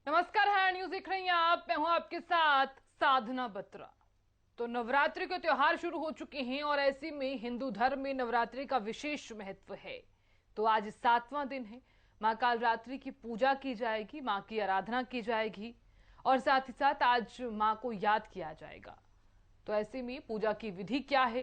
नमस्कार है न्यूज देख रही हैं आप। मैं हूं आपके साथ साधना बत्रा। तो नवरात्रि के त्योहार शुरू हो चुके हैं और ऐसे में हिंदू धर्म में नवरात्रि का विशेष महत्व है। तो आज 7वां दिन है। मां कालरात्रि की पूजा की जाएगी, मां की आराधना की जाएगी और साथ ही साथ आज मां को याद किया जाएगा। तो ऐसे में पूजा की विधि क्या है,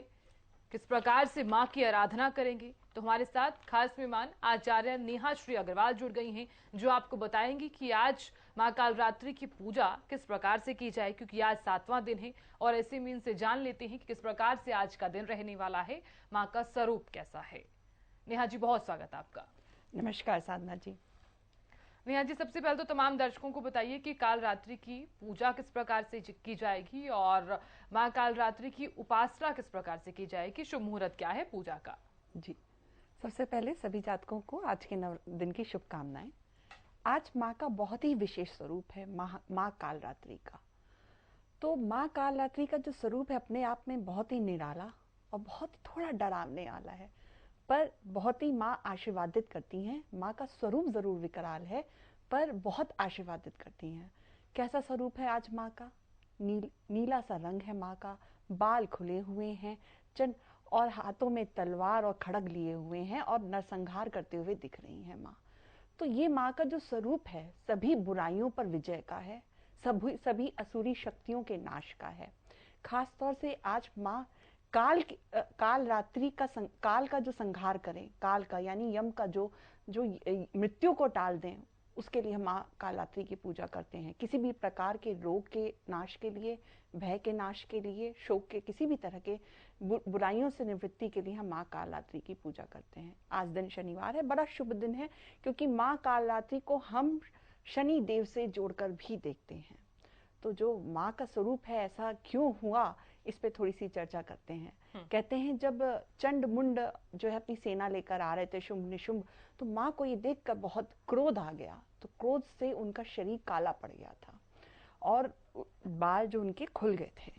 किस प्रकार से मां की आराधना करेंगे, तो हमारे साथ खास मेहमान आचार्य नेहा श्री अग्रवाल जुड़ गई हैं, जो आपको बताएंगी कि आज मां कालरात्रि की पूजा किस प्रकार से की जाए, क्योंकि आज 7वां दिन है। और ऐसे में इनसे जान लेते हैं कि किस प्रकार से आज का दिन रहने वाला है, मां का स्वरूप कैसा है। नेहा जी, बहुत स्वागत आपका। नमस्कार साधना जी। नेहा जी, सबसे पहले तो तमाम दर्शकों को बताइए कि काल रात्रि की पूजा किस प्रकार से की जाएगी और मां काल रात्रि की उपासना किस प्रकार से की जाएगी, शुभ मुहूर्त क्या है पूजा का। जी, सबसे पहले सभी जातकों को आज के नव दिन की शुभकामनाएं। आज माँ का बहुत ही विशेष स्वरूप है, माँ कालरात्रि का। तो माँ कालरात्रि का जो स्वरूप है अपने आप में बहुत ही निराला और बहुत थोड़ा डरावने वाला है, पर बहुत ही माँ आशीर्वादित करती हैं। माँ का स्वरूप जरूर विकराल है, पर बहुत आशीर्वादित करती हैं। कैसा स्वरूप है आज माँ का? नीला सा रंग है माँ का, बाल खुले हुए हैं, चन और हाथों में तलवार और खड़ग लिए हुए हैं और नरसंहार करते हुए दिख रही हैं माँ। तो ये माँ का जो स्वरूप है सभी बुराइयों पर विजय का है, सभी सभी असुरी शक्तियों के नाश का है। खास तौर से आज माँ काल रात्रि का काल का जो संहार करें, काल का यानी यम का जो जो मृत्यु को टाल दें, उसके लिए हम माँ कालरात्रि की पूजा करते हैं। किसी भी प्रकार के रोग के नाश के लिए, भय के नाश के लिए, शोक के किसी भी तरह के बुराइयों से निवृत्ति के लिए हम माँ कालरात्रि की पूजा करते हैं। आज दिन शनिवार है, बड़ा शुभ दिन है, क्योंकि माँ कालरात्रि को हम शनि देव से जोड़कर भी देखते हैं। तो जो माँ का स्वरूप है ऐसा क्यों हुआ, इस पे थोड़ी सी चर्चा करते हैं। कहते हैं जब चंड मुंड जो है अपनी सेना लेकर आ रहे थे, शुंभ निशुंभ, तो माँ को ये देखकर बहुत क्रोध आ गया। तो क्रोध से उनका शरीर काला पड़ गया था और बाल जो उनके खुल गए थे।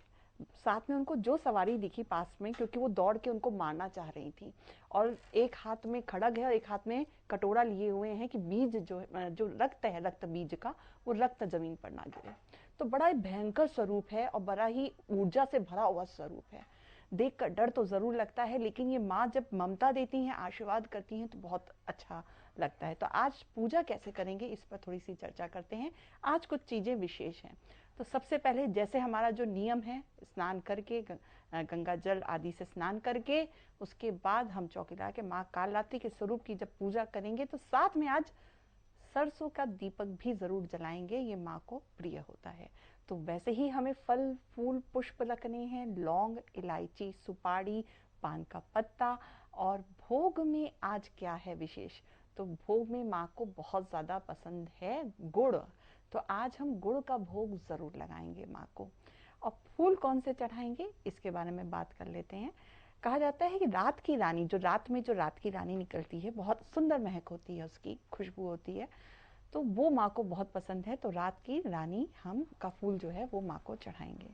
साथ में उनको जो सवारी दिखी पास में, क्योंकि वो दौड़ के उनको मारना चाह रही थी, और एक हाथ में खड़ग है और एक हाथ में कटोरा लिए हुए हैं कि बीज जो रक्त है, रक्त बीज का, वो रक्त जमीन पर ना गिरे। तो बड़ा ही भयंकर स्वरूप है और बड़ा ही ऊर्जा से भरा हुआ स्वरूप है। देख कर डर तो जरूर लगता है, लेकिन ये माँ जब ममता देती हैं, आशीर्वाद करती हैं, तो बहुत अच्छा लगता है। तो आज पूजा कैसे करेंगे इस पर थोड़ी सी चर्चा करते हैं। आज कुछ चीजें विशेष हैं। तो सबसे पहले जैसे हमारा जो नियम है, स्नान करके गंगा जल आदि से स्नान करके उसके बाद हम चौकी लगा के माँ कालरात्रि के स्वरूप की जब पूजा करेंगे, तो साथ में आज सरसों का दीपक भी जरूर जलाएंगे। ये माँ को प्रिय होता है। तो वैसे ही हमें फल फूल पुष्प रखने हैं, लौंग, इलायची, सुपारी, पान का पत्ता। और भोग में आज क्या है विशेष, तो भोग में माँ को बहुत ज्यादा पसंद है गुड़। तो आज हम गुड़ का भोग जरूर लगाएंगे माँ को। और फूल कौन से चढ़ाएंगे इसके बारे में बात कर लेते हैं। कहा जाता है कि रात की रानी, जो रात में जो रात की रानी निकलती है, बहुत सुंदर महक होती है, उसकी खुशबू होती है, तो वो माँ को बहुत पसंद है। तो रात की रानी हम का फूल जो है वो माँ को चढ़ाएंगे।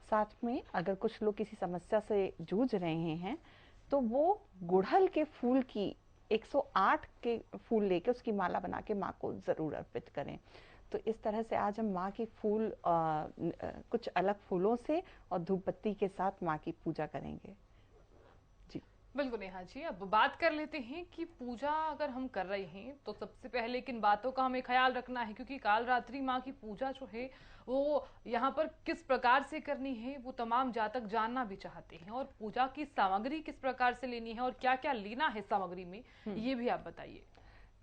साथ में अगर कुछ लोग किसी समस्या से जूझ रहे हैं, तो वो गुड़हल के फूल की 108 के फूल लेके उसकी माला बना के माँ को जरूर अर्पित करें। तो इस तरह से आज हम माँ की फूल कुछ अलग फूलों से और धूप बत्ती के साथ माँ की पूजा करेंगे। जी। बिल्कुल नेहा जी, अब बात कर लेते हैं कि पूजा अगर हम कर रहे हैं तो सबसे पहले किन बातों का हमें ख्याल रखना है, क्योंकि काल रात्रि माँ की पूजा जो है वो यहाँ पर किस प्रकार से करनी है वो तमाम जातक जानना भी चाहते हैं। और पूजा की सामग्री किस प्रकार से लेनी है और क्या क्या लेना है सामग्री में, ये भी आप बताइए।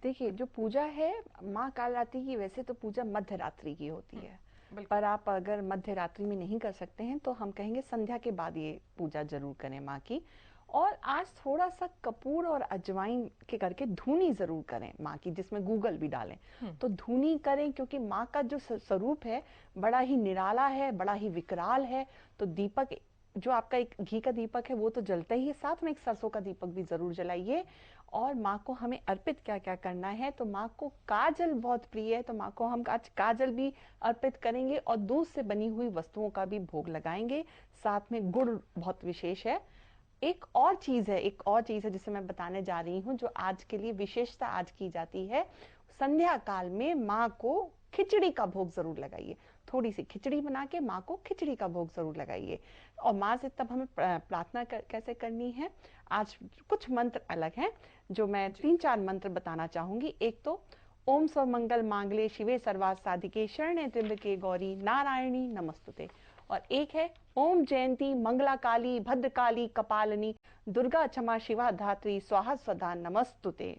देखिए, जो पूजा है माँ कालरात्रि की, वैसे तो पूजा मध्य रात्रि की होती है, बिल्कुल। पर आप अगर मध्य रात्रि में नहीं कर सकते हैं तो हम कहेंगे संध्या के बाद ये पूजा जरूर करें माँ की। और आज थोड़ा सा कपूर और अजवाइन के करके धूनी जरूर करें माँ की, जिसमें गूगल भी डालें। तो धूनी करें, क्योंकि माँ का जो स्वरूप है बड़ा ही निराला है, बड़ा ही विकराल है। तो दीपक, जो आपका एक घी का दीपक है वो तो जलता ही है, साथ में एक सरसों का दीपक भी जरूर जलाइए। और माँ को हमें अर्पित क्या क्या करना है, तो माँ को काजल बहुत प्रिय है, तो माँ को हम आज काजल भी अर्पित करेंगे और दूध से बनी हुई वस्तुओं का भी भोग लगाएंगे। साथ में गुड़ बहुत विशेष है। एक और चीज है जिसे मैं बताने जा रही हूँ, जो आज के लिए विशेषता आज की जाती है। संध्या काल में माँ को खिचड़ी का भोग जरूर लगाइए। थोड़ी सी खिचड़ी बना के माँ को खिचड़ी का भोग जरूर लगाइए। और माँ से तब हमें प्रार्थना कैसे करनी है, आज कुछ मंत्र अलग हैं जो मैं 3-4 मंत्र बताना चाहूंगी। एक तो ओम सर्वमंगल मांगल्ये शिवे सर्वार्थ साधिके शरण्ये त्र्यंबके गौरी नारायणी नमस्तुते। और एक है ओम जयंती मंगला काली भद्रकाली कपालिनी दुर्गा क्षमा शिवा धात्री स्वाहा स्वधा नमस्तुते।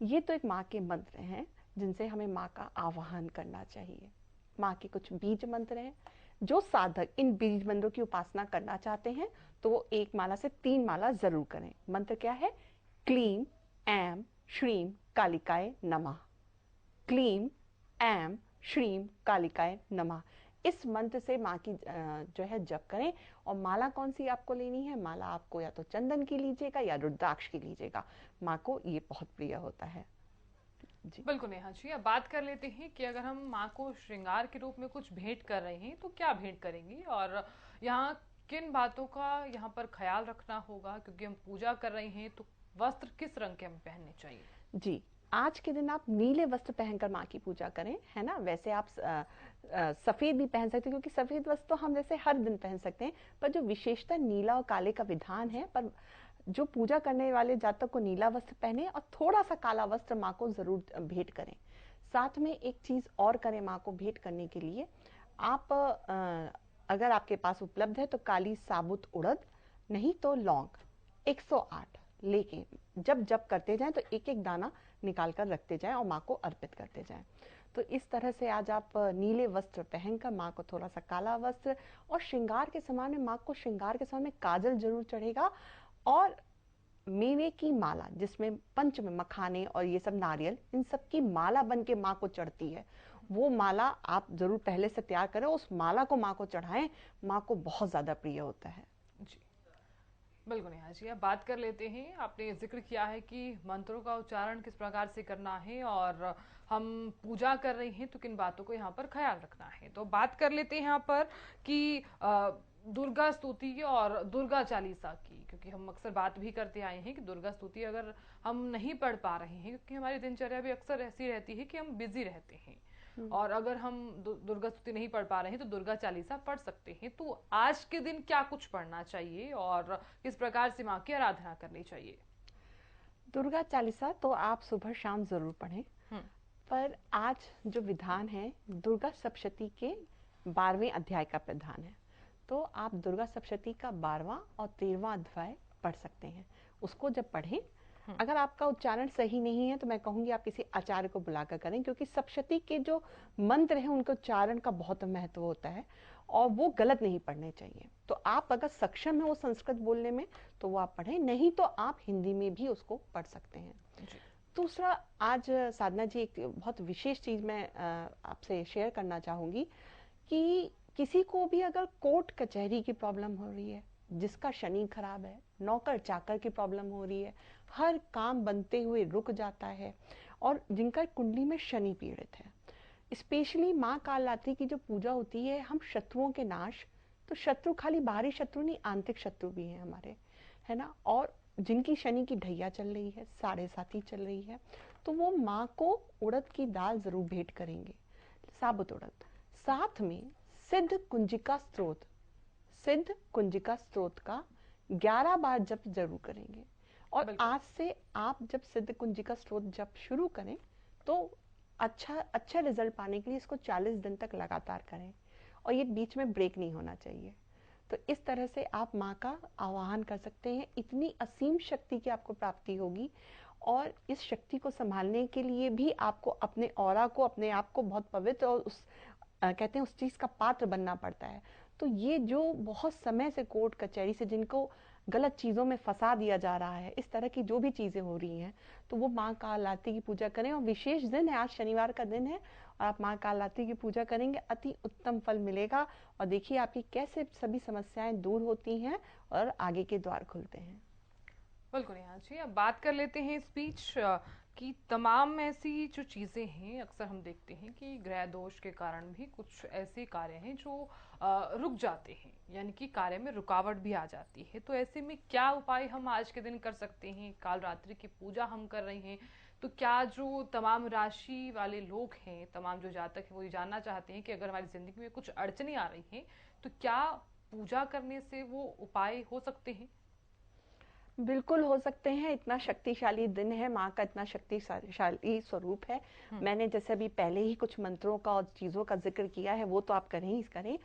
ये तो एक माँ के मंत्र हैं जिनसे हमें माँ का आवाहन करना चाहिए। माँ के कुछ बीज मंत्र हैं, जो साधक इन बीज मंत्रों की उपासना करना चाहते हैं तो वो 1 माला से 3 माला जरूर करें। मंत्र क्या है? क्लीम ऐम श्रीम कालिकाय नमः। क्लीम ऐम श्रीम कालिकाय नमः। इस मंत्र से माँ की जो है जप करें। और माला कौन सी आपको लेनी है? माला आपको या तो चंदन की लीजिएगा या रुद्राक्ष की लीजिएगा। माँ को ये बहुत प्रिय होता है जी। बिल्कुल नेहा जी, अब बात कर लेते हैं कि अगर हम माँ को श्रृंगार के रूप में कुछ भेंट कर रहे हैं तो क्या भेंट करेंगे, और यहाँ किन बातों का यहाँ पर ख्याल रखना होगा, क्योंकि हम पूजा कर रहे हैं तो वस्त्र किस रंग के हमें पहनने चाहिए? जी, आज के दिन आप नीले वस्त्र पहनकर माँ की पूजा करें, है ना। वैसे आप सफेद भी पहन सकते हैं, क्योंकि सफेद वस्त्र तो हम जैसे हर दिन पहन सकते हैं, पर जो विशेषता नीला और काले का विधान है, पर जो पूजा करने वाले जातक को नीला वस्त्र पहने और थोड़ा सा काला वस्त्र माँ को जरूर भेंट करें। साथ में एक चीज और करें माँ को भेंट करने के लिए, आप अगर आपके पास उपलब्ध है तो काली साबुत उड़द, नहीं तो लौंग 108 लेके जब जब करते जाएं तो एक एक दाना निकाल कर रखते जाएं और माँ को अर्पित करते जाएं। तो इस तरह से आज आप नीले वस्त्र पहनकर माँ को थोड़ा सा काला वस्त्र, और श्रृंगार के सामान में माँ को श्रृंगार के सामान में काजल जरूर चढ़ेगा, और मेवे की माला जिसमें पंच में मखाने और ये सब नारियल, इन सब की माला बन के माँ को चढ़ती है, वो माला आप जरूर पहले से तैयार करें, उस माला को माँ को चढ़ाएं। माँ को बहुत ज्यादा प्रिय होता है जी बिल्कुल नेहा जी, अब बात कर लेते हैं। आपने जिक्र किया है कि मंत्रों का उच्चारण किस प्रकार से करना है, और हम पूजा कर रहे हैं तो किन बातों को यहाँ पर ख्याल रखना है। तो बात कर लेते हैं यहाँ पर कि दुर्गा स्तुति और दुर्गा चालीसा की, क्योंकि हम अक्सर बात भी करते आए हैं कि दुर्गा स्तुति अगर हम नहीं पढ़ पा रहे हैं, क्योंकि हमारी दिनचर्या भी अक्सर ऐसी रहती है कि हम बिजी रहते हैं, और अगर हम दुर्गा स्तुति नहीं पढ़ पा रहे हैं तो दुर्गा चालीसा पढ़ सकते हैं। तो आज के दिन क्या कुछ पढ़ना चाहिए और किस प्रकार से माँ की आराधना करनी चाहिए? दुर्गा चालीसा तो आप सुबह शाम जरूर पढ़ें, पर आज जो विधान है दुर्गा सप्तशती के 12वें अध्याय का प्रधान है, तो आप दुर्गा सप्तशती का 12वां और 13वां अध्याय पढ़ सकते हैं। उसको जब पढ़ें, अगर आपका उच्चारण सही नहीं है तो मैं कहूंगी आप किसी आचार्य को बुलाकर करें, क्योंकि सप्तशती के जो मंत्र हैं उनके उच्चारण का बहुत महत्व होता है और वो गलत नहीं पढ़ने चाहिए। तो आप अगर सक्षम है वो संस्कृत बोलने में तो वो आप पढ़ें, नहीं तो आप हिंदी में भी उसको पढ़ सकते हैं। दूसरा, आज साधना जी एक बहुत विशेष चीज मैं आपसे शेयर करना चाहूंगी कि किसी को भी अगर कोर्ट कचहरी की प्रॉब्लम हो रही है, जिसका शनि खराब है, नौकर चाकर की प्रॉब्लम हो रही है, हर काम बनते हुए रुक जाता है, और जिनका कुंडली में शनि पीड़ित है, स्पेशली माँ कालरात्रि की जो पूजा होती है, हम शत्रुओं के नाश, तो शत्रु खाली बाहरी शत्रु नहीं, आंतरिक शत्रु भी हैं हमारे, है ना। और जिनकी शनि की ढैया चल रही है, 7.5 चल रही है, तो वो माँ को उड़द की दाल जरूर भेंट करेंगे, साबुत उड़द। साथ में सिद्ध कुंजिका स्त्रोत, सिद्ध कुंजिका स्त्रोत का 11 बार जप जरूर करेंगे। और आज से आप जब सिद्ध कुंजिका स्त्रोत जप शुरू करें तो अच्छा रिजल्ट पाने के लिए इसको 40 दिन तक लगातार करें, और ये बीच में ब्रेक नहीं होना चाहिए। तो इस तरह से आप माँ का आवाहन कर सकते हैं, इतनी असीम शक्ति की आपको प्राप्ति होगी। और इस शक्ति को संभालने के लिए भी आपको अपने ऑरा को, अपने आप को बहुत पवित्र और उस कहते हैं उस चीज का पात्र बनना पड़ता है। तो ये जो बहुत समय से कोर्ट कचहरी से जिनको गलत चीजों में फंसा दिया जा रहा है, इस तरह की जो भी चीजें हो रही हैं, तो वो माँ कालरात्रि की पूजा करें। और विशेष दिन है, आज शनिवार का दिन है, और आप माँ कालरात्रि की पूजा करेंगे, अति उत्तम फल मिलेगा। और देखिए आपकी कैसे सभी समस्याएं दूर होती हैं और आगे के द्वार खुलते हैं। बिल्कुल नेहा जी, अब बात कर लेते हैं इस बीच कि तमाम ऐसी जो चीज़ें हैं, अक्सर हम देखते हैं कि ग्रह दोष के कारण भी कुछ ऐसे कार्य हैं जो रुक जाते हैं, यानी कि कार्य में रुकावट भी आ जाती है। तो ऐसे में क्या उपाय हम आज के दिन कर सकते हैं? काल रात्रि की पूजा हम कर रहे हैं तो क्या जो तमाम राशि वाले लोग हैं, तमाम जो जातक हैं, वो ये जानना चाहते हैं कि अगर हमारी जिंदगी में कुछ अड़चने आ रही हैं तो क्या पूजा करने से वो उपाय हो सकते हैं? बिल्कुल हो सकते हैं। इतना शक्तिशाली दिन है, माँ का इतना शक्तिशाली स्वरूप है। हम्म। मैंने जैसे अभी पहले ही कुछ मंत्रों का और चीज़ों का जिक्र किया है, वो तो आप करें ही करें।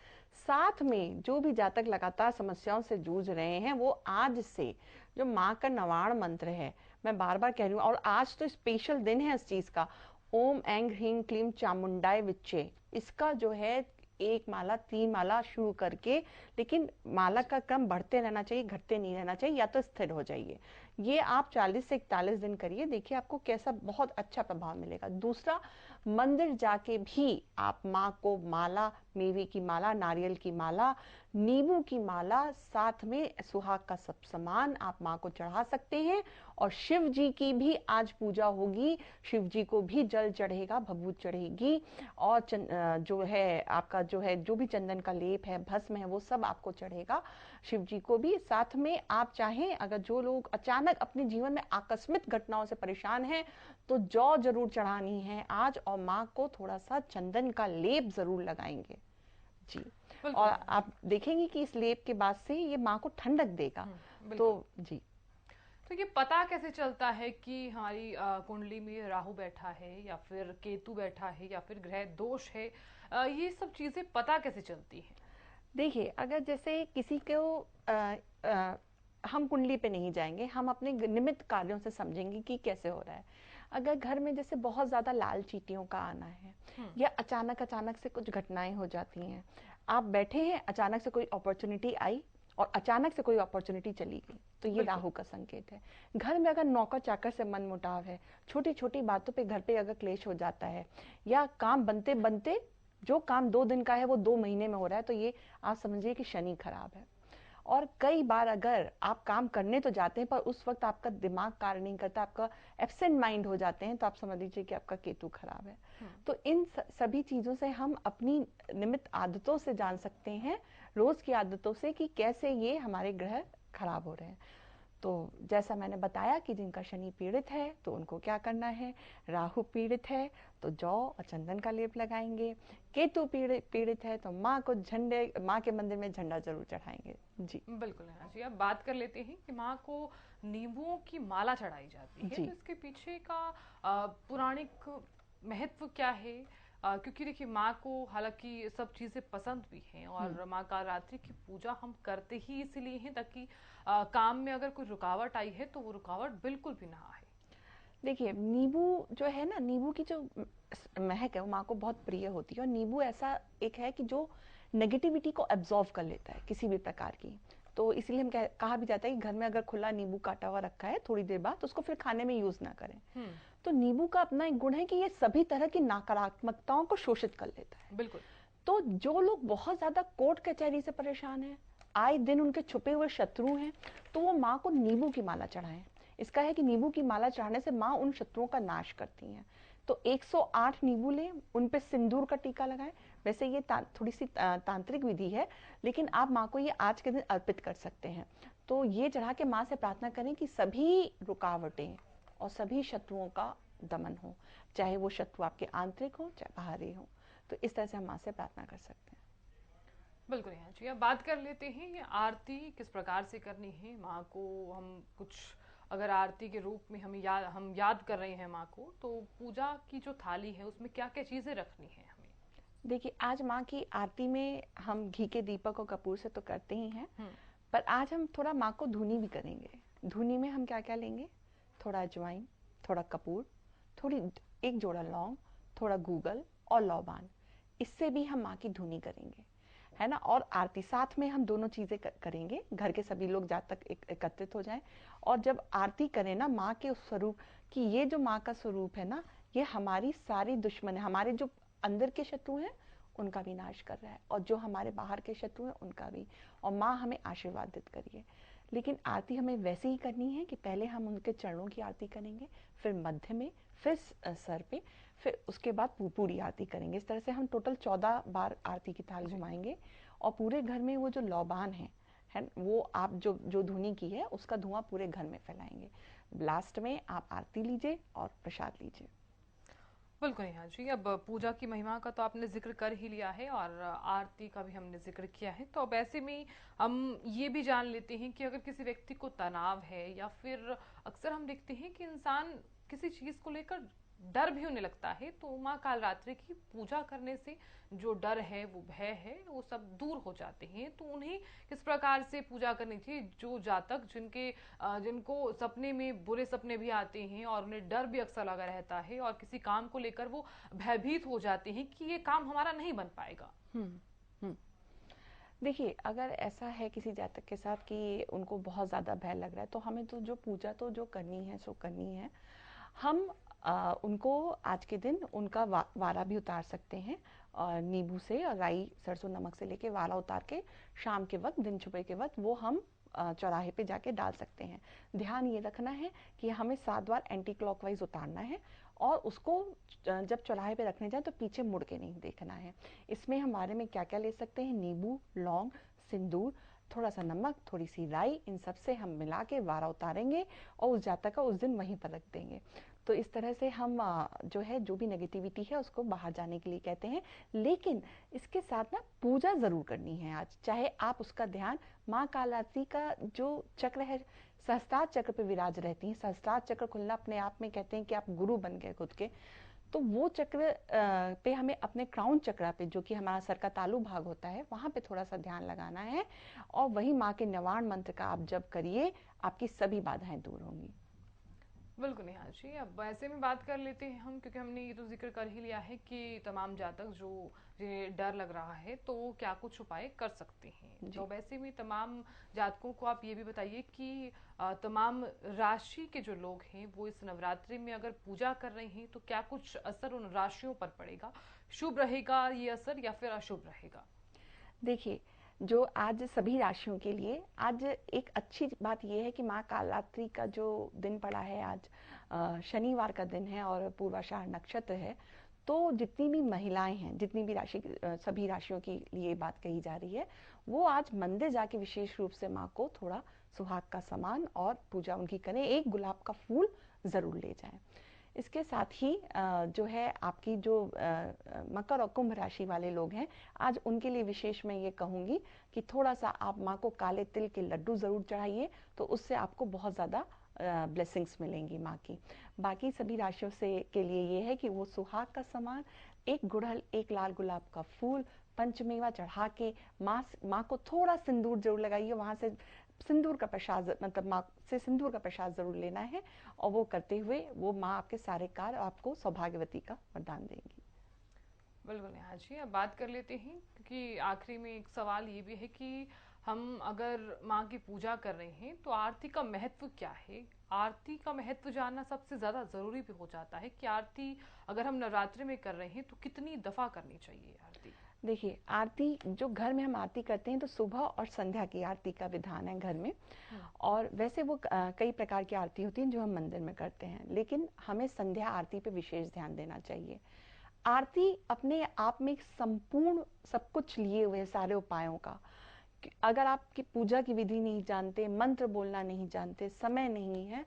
साथ में जो भी जातक लगातार समस्याओं से जूझ रहे हैं, वो आज से जो माँ का नवाण मंत्र है, मैं बार बार कह रही हूँ, और आज तो स्पेशल दिन है इस चीज़ का। ओम ऐं ह्रीं क्लीं चामुंडाय विच्चे, इसका जो है एक माला 3 माला शुरू करके, लेकिन माला का क्रम बढ़ते रहना चाहिए, घटते नहीं रहना चाहिए, या तो स्थिर हो जाइए। ये आप 40 से 41 दिन करिए, देखिए आपको कैसा बहुत अच्छा प्रभाव मिलेगा। दूसरा, मंदिर जाके भी आप माँ को माला, मेवे की माला, नारियल की माला, नींबू की माला, साथ में सुहाग का सब सामान आप माँ को चढ़ा सकते हैं। और शिव जी की भी आज पूजा होगी, शिव जी को भी जल चढ़ेगा, भभूत चढ़ेगी, और जो है आपका जो है जो भी चंदन का लेप है, भस्म है, वो सब आपको चढ़ेगा शिव जी को भी। साथ में आप चाहें, अगर जो लोग अचानक अपने जीवन में आकस्मिक घटनाओं से परेशान हैं, तो जौ जरूर चढ़ानी है आज, और माँ को थोड़ा सा चंदन का लेप जरूर लगाएंगे जी। बिल्कुल और है आप देखेंगे कि इस लेप के बाद से ये माँ को ठंडक देगा। तो बिल्कुल। जी, तो ये पता कैसे चलता है कि हमारी कुंडली में राहु बैठा है या फिर केतु बैठा है या फिर ग्रह दोष है? ये सब चीजें पता कैसे चलती हैं? देखिए, अगर जैसे किसी को अ, हम कुंडली पे नहीं जाएंगे, हम अपने निमित्त कार्यों से समझेंगे कि कैसे हो रहा है। अगर घर में जैसे बहुत ज्यादा लाल चींटियों का आना है, हम्म। या अचानक अचानक से कुछ घटनाएं हो जाती हैं, आप बैठे हैं, अचानक से कोई अपॉर्चुनिटी आई और अचानक से कोई अपॉर्चुनिटी चली गई, तो ये बिल्कुल। राहु का संकेत है। घर में अगर नौकर चाकर से मन मुटाव है, छोटी छोटी बातों पे घर पे अगर क्लेश हो जाता है, या काम बनते बनते जो काम 2 दिन का है वो 2 महीने में हो रहा है, तो ये आप समझिए कि शनि खराब है। और कई बार अगर आप काम करने तो जाते हैं, पर उस वक्त आपका दिमाग कार्य नहीं करता, आपका एब्सेंट माइंड हो जाते हैं, तो आप समझ लीजिए कि आपका केतु खराब है। तो इन सभी चीजों से हम अपनी निमित्त आदतों से जान सकते हैं, रोज की आदतों से, कि कैसे ये हमारे ग्रह खराब हो रहे हैं। तो जैसा मैंने बताया कि जिनका शनि पीड़ित है तो उनको क्या करना है, राहु पीड़ित है तो जौ और चंदन का लेप लगाएंगे, केतु पीड़ित है तो माँ को माँ के मंदिर में झंडा जरूर चढ़ाएंगे जी। बिल्कुल है जी। अब बात कर लेते हैं कि माँ को नींबुओं की माला चढ़ाई जाती है, तो जी, इसके पीछे का पौराणिक महत्व क्या है? क्योंकि देखिए, माँ को हालांकि सब चीजें पसंद भी हैं और माँ कालरात्रि की पूजा हम करते ही इसीलिए हैं ताकि काम में अगर कोई रुकावट आई है तो वो रुकावट बिल्कुल भी ना आए। देखिए, नींबू जो है ना, नींबू की जो महक है वो माँ को बहुत प्रिय होती है, और नींबू ऐसा एक है कि जो नेगेटिविटी को एब्जॉर्व कर लेता है किसी भी प्रकार की। तो इसीलिए कहा भी जाता है कि घर में अगर खुला नींबू काटा हुआ रखा है, थोड़ी देर बाद तो उसको फिर खाने में यूज ना करें। हम्म। तो नींबू का अपना एक गुण है कि ये सभी तरह की नकारात्मकताओं को शोषित कर लेता है। बिल्कुल। तो जो लोग बहुत ज्यादा कोर्ट कचहरी से परेशान हैं, आए दिन उनके छुपे हुए शत्रु हैं, तो वो माँ को नींबू की माला चढ़ाएं। इसका है कि नींबू की माला चढ़ाने से माँ उन शत्रुओं का नाश करती हैं। तो 108 नींबू लें, उन पे सिंदूर का टीका लगाएं। वैसे ये थोड़ी सी तांत्रिक विधि है, लेकिन आप माँ को ये आज के दिन अर्पित कर सकते हैं। तो ये चढ़ा के माँ से प्रार्थना करें कि सभी रुकावटें और सभी शत्रुओं का दमन हो, चाहे वो शत्रु आपके आंतरिक हो चाहे बाहरी हो। तो इस तरह से हम माँ से प्रार्थना कर सकते हैं। बिल्कुल यहाँ जी। अब बात कर लेते हैं ये आरती किस प्रकार से करनी है माँ को। हम कुछ अगर आरती के रूप में हम याद कर रहे हैं माँ को, तो पूजा की जो थाली है उसमें क्या क्या चीजें रखनी है हमें? देखिए, आज माँ की आरती में हम घी के दीपक और कपूर से तो करते ही हैं, हम्म। पर आज हम थोड़ा माँ को धुनी भी करेंगे। धुनी में हम क्या क्या लेंगे, थोड़ा अजवाइन, थोड़ा कपूर, थोड़ी एक जोड़ा लौंग, थोड़ा गूगल और लौबान, इससे भी हम माँ की धुनी करेंगे, है ना। और आरती साथ में हम दोनों चीजें करेंगे, घर के सभी लोग जब तक एकत्रित हो जाएं। और जब आरती करें ना माँ के उस स्वरूप कि ये जो माँ का स्वरूप है ना, ये हमारी सारी दुश्मन है, हमारे जो अंदर के शत्रु हैं उनका भी नाश कर रहा है, और जो हमारे बाहर के शत्रु हैं उनका भी। और माँ हमें आशीर्वादित करिए। लेकिन आरती हमें वैसे ही करनी है कि पहले हम उनके चरणों की आरती करेंगे, फिर मध्य में, फिर सर पे, फिर उसके बाद पूरी आरती करेंगे। इस तरह से हम टोटल 14 बार आरती की थाल घुमाएंगे। और पूरे घर में वो जो लौबान है, वो आप जो जो धुनी की है उसका धुआं पूरे घर में फैलाएंगे। लास्ट में आप आरती लीजिए और प्रसाद लीजिए। बिल्कुल नेहा जी, अब पूजा की महिमा का तो आपने जिक्र कर ही लिया है और आरती का भी हमने जिक्र किया है, तो अब ऐसे में हम ये भी जान लेते हैं कि अगर किसी व्यक्ति को तनाव है या फिर अक्सर हम देखते हैं कि इंसान किसी चीज को लेकर डर भी होने लगता है, तो माँ कालरात्रि की पूजा करने से जो डर है, वो भय है, वो सब दूर हो जाते हैं। तो उन्हें किस प्रकार से पूजा करनी चाहिए, जो जातक जिनको सपने में बुरे सपने भी आते हैं और उन्हें डर भी अक्सर लगा रहता है और किसी काम को लेकर वो भयभीत हो जाते हैं कि ये काम हमारा नहीं बन पाएगा। हम्म देखिए, अगर ऐसा है किसी जातक के साथ कि उनको बहुत ज़्यादा भय लग रहा है, तो हमें तो जो पूजा तो जो करनी है सो करनी है। हम उनको आज के दिन उनका वारा भी उतार सकते हैं, और नींबू से और राई सरसों नमक से लेके वारा उतार के शाम के वक्त, दिन छुपे के वक्त वो हम चौराहे पे जाके डाल सकते हैं। ध्यान ये रखना है कि हमें 7 बार एंटी क्लॉकवाइज उतारना है और उसको जब चौराहे पे रखने जाए तो पीछे मुड़ के नहीं देखना है। इसमें हम वारे में क्या क्या ले सकते हैं, नींबू, लौंग, सिंदूर, थोड़ा सा नमक, थोड़ी सी राई, इन सब से हम मिला के वारा उतारेंगे और उस जातक का उस दिन वहीं पर रख देंगे। तो इस तरह से हम जो है, जो भी नेगेटिविटी है उसको बाहर जाने के लिए कहते हैं। लेकिन इसके साथ ना पूजा जरूर करनी है आज, चाहे आप उसका ध्यान माँ कालरात्रि का जो चक्र है, सहस्त्रार चक्र पे विराज रहती हैं। सहस्त्रार चक्र खुलना अपने आप में कहते हैं कि आप गुरु बन गए खुद के। तो वो चक्र पे हमें अपने क्राउन चक्रा पे, जो कि हमारा सर का तालु भाग होता है, वहां पे थोड़ा सा ध्यान लगाना है और वही माँ के निवारण मंत्र का आप जप करिए, आपकी सभी बाधाएं दूर होंगी। बिल्कुल नेहा जी, अब ऐसे में बात कर लेते हैं हम, क्योंकि हमने ये तो जिक्र कर ही लिया है कि तमाम जातक जो जिन्हें डर लग रहा है तो क्या कुछ उपाय कर सकते हैं। तो वैसे में तमाम जातकों को आप ये भी बताइए कि तमाम राशि के जो लोग हैं वो इस नवरात्रि में अगर पूजा कर रहे हैं तो क्या कुछ असर उन राशियों पर पड़ेगा, शुभ रहेगा ये असर या फिर अशुभ रहेगा? देखिए, जो आज सभी राशियों के लिए आज एक अच्छी बात यह है कि माँ कालरात्रि का जो दिन पड़ा है आज, शनिवार का दिन है और पूर्वाषाढ़ नक्षत्र है। तो जितनी भी महिलाएं हैं, जितनी भी राशि, सभी राशियों की लिए बात कही जा रही है, वो आज मंदिर जाके विशेष रूप से माँ को थोड़ा सुहाग का सामान और पूजा उनकी करें, एक गुलाब का फूल जरूर ले जाएं। इसके साथ ही जो है आपकी जो मकर और कुंभ राशि वाले लोग हैं, आज उनके लिए विशेष मैं ये कहूँगी कि थोड़ा सा आप माँ को काले तिल के लड्डू ज़रूर चढ़ाइए, तो उससे आपको बहुत ज़्यादा ब्लेसिंग्स मिलेंगी माँ की। बाकी सभी राशियों से के लिए ये है कि वो सुहाग का सामान, एक गुड़हल, एक लाल गुलाब का फूल, पंचमेवा चढ़ा के माँ को थोड़ा सिंदूर जरूर लगाइए, वहाँ से सिंदूर का प्रसाद, मतलब माँ से सिंदूर का प्रसाद जरूर लेना है, और वो करते हुए वो माँ आपके सारे कार्य आपको सौभाग्यवती का वरदान देंगी। बिल्कुल नेहा जी, अब बात कर लेते हैं, क्योंकि आखिरी में एक सवाल ये भी है कि हम अगर माँ की पूजा कर रहे हैं तो आरती का महत्व क्या है? आरती का महत्व जानना सबसे ज्यादा जरूरी भी हो जाता है कि आरती अगर हम नवरात्रि में कर रहे हैं तो कितनी दफा करनी चाहिए आरती? देखिए, आरती जो घर में हम आरती करते हैं तो सुबह और संध्या की आरती का विधान है घर में, और वैसे वो कई प्रकार की आरती होती हैं जो हम मंदिर में करते हैं, लेकिन हमें संध्या आरती पे विशेष ध्यान देना चाहिए। आरती अपने आप में एक संपूर्ण सब कुछ लिए हुए सारे उपायों का। अगर आपकी पूजा की विधि नहीं जानते, मंत्र बोलना नहीं जानते, समय नहीं है,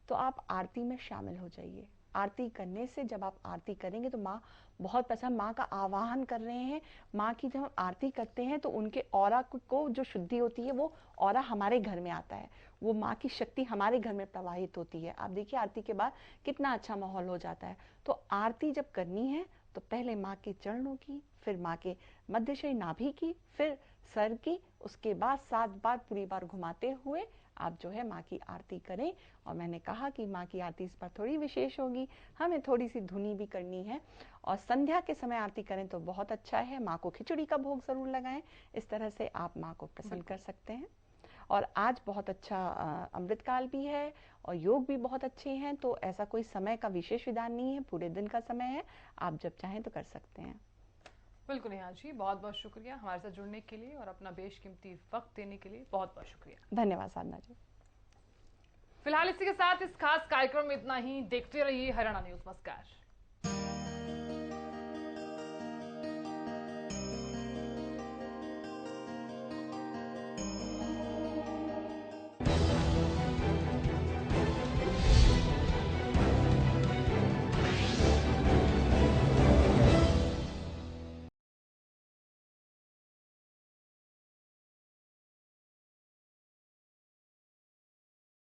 तो आप आरती में शामिल हो जाइए। आरती करने से, जब आप आरती करेंगे तो माँ बहुत प्रसन्न, माँ का आवाहन कर रहे हैं। माँ की जब हम आरती करते हैं तो उनके ऑरा को जो शुद्धि होती है, वो ऑरा हमारे घर में आता है, वो माँ की शक्ति हमारे घर में प्रवाहित होती है। आप देखिए आरती के बाद कितना अच्छा माहौल हो जाता है। तो आरती जब करनी है तो पहले माँ के चरणों की, फिर माँ के मध्यशयी नाभि की, फिर सर की, उसके बाद 7 बार पूरी बार घुमाते हुए आप जो है माँ की आरती करें। और मैंने कहा कि माँ की आरती इस पर थोड़ी विशेष होगी, हमें थोड़ी सी धुनी भी करनी है, और संध्या के समय आरती करें तो बहुत अच्छा है। माँ को खिचड़ी का भोग जरूर लगाएं, इस तरह से आप माँ को प्रसन्न कर सकते हैं। और आज बहुत अच्छा अमृतकाल भी है और योग भी बहुत अच्छे हैं, तो ऐसा कोई समय का विशेष विधान नहीं है, पूरे दिन का समय है, आप जब चाहें तो कर सकते हैं। बिल्कुल नेहा जी, बहुत बहुत शुक्रिया हमारे साथ जुड़ने के लिए और अपना बेशकीमती वक्त देने के लिए, बहुत बहुत शुक्रिया। धन्यवाद साधना जी। फिलहाल इसी के साथ इस खास कार्यक्रम में इतना ही। देखते रहिए हरियाणा न्यूज। नमस्कार।